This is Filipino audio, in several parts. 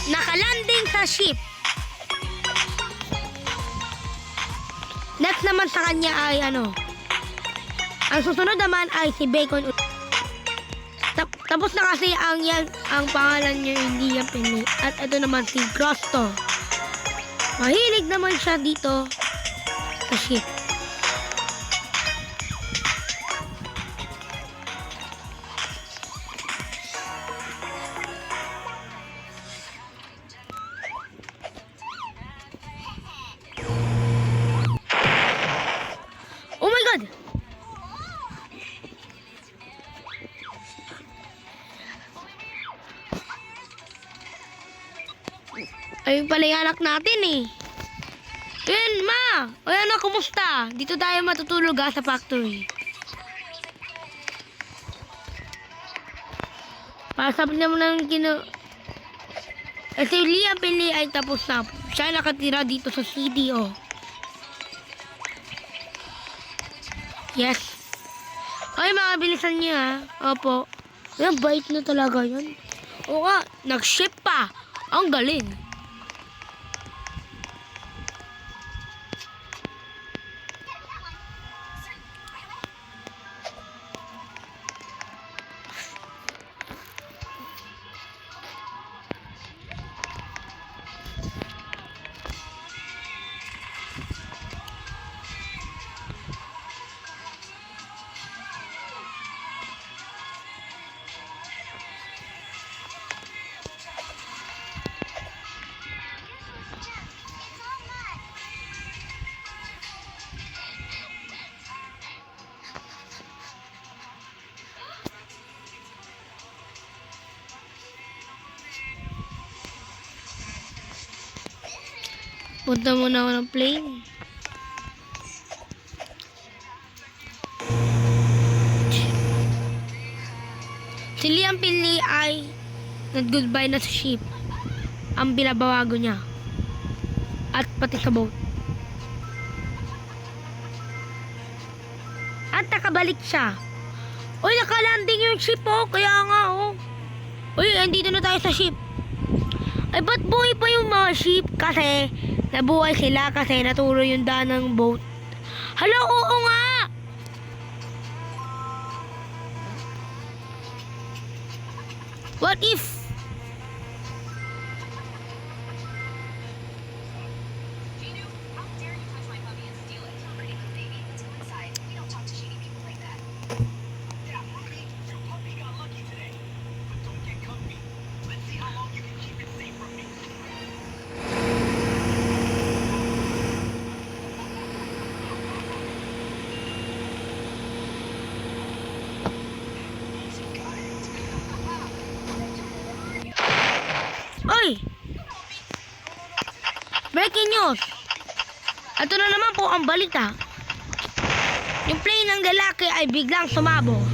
nakalanding sa ship. Next naman sa kanya ay ano. Ang susunod naman ay si Bacon. Tapos na kasi ang pangalan niya hindi yan pinili. At ito naman si Grosto. Mahilig naman siya dito sa ship. Oh my God! Ayun pala yung anak natin eh. Ayun, ma! O anak, kumusta? Dito tayo matutulog sa factory. Pasabi naman ng si Liam Pili ay tapos na. Siya nakatira dito sa CDO. Yes. Ay, mga bilisan niya. Opo. Ay, bait na talaga yun. Oo nga, nag-ship pa. Ang galing. Punta muna ako ng plane. Si Liam Pili ay nag-goodbye na sa ship. Ang binabawago niya. At pati sa boat. At nakabalik siya. Uy, nakalanding yung ship oh. Kaya nga oh. Uy, andito na tayo sa ship. Ay, ba't buhay pa yung mga ship? Kasi nabuhay sila kasi naturo yung daan ng boat. Hala, oo nga! What if? Oy! Breaking news! Ito na naman po ang balita. Yung plane ng lalaki ay biglang sumabog.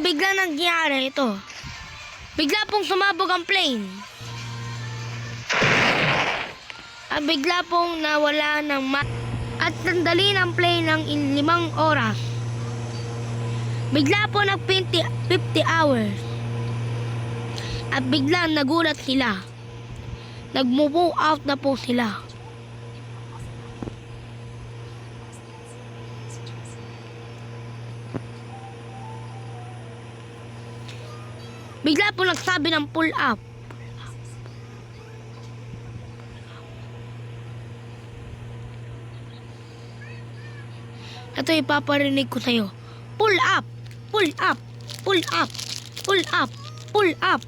Biglang nangyari ito. Bigla pong sumabog ang plane. Bigla pong nawala ng at sandali ng plane ng 5 oras. Bigla po nag 50 hours. At biglang nagulat sila. Nag-move out na po sila. Bigla po nagsabi ng pull up. Ito ipaparinig ko sa'yo. Pull up! Pull up! Pull up! Pull up! Pull up!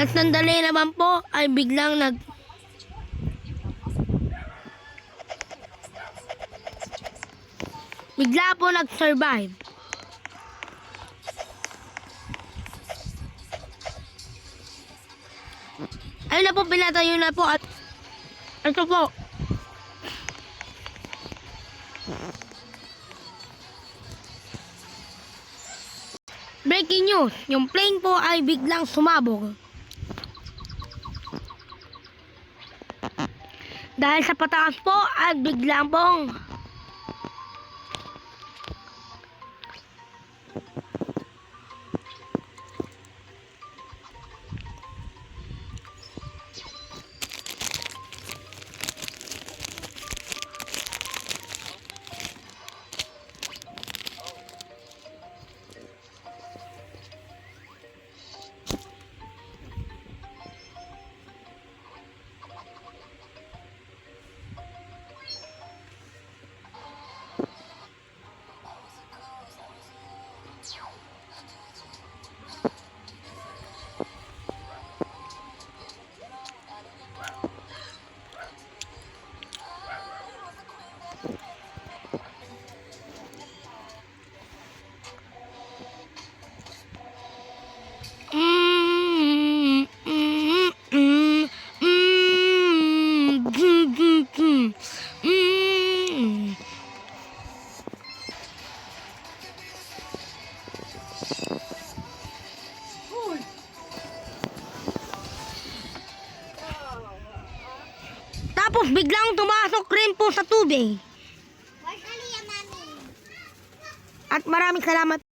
At sandali naman po ay biglang bigla po nag-survive. Ayun na po, pinatayo na po at ito po. Breaking news, yung plane po ay biglang sumabog. Dahil sa pataas po at biglang pong tapos biglang tumasok rin po sa tubig. At maraming salamat.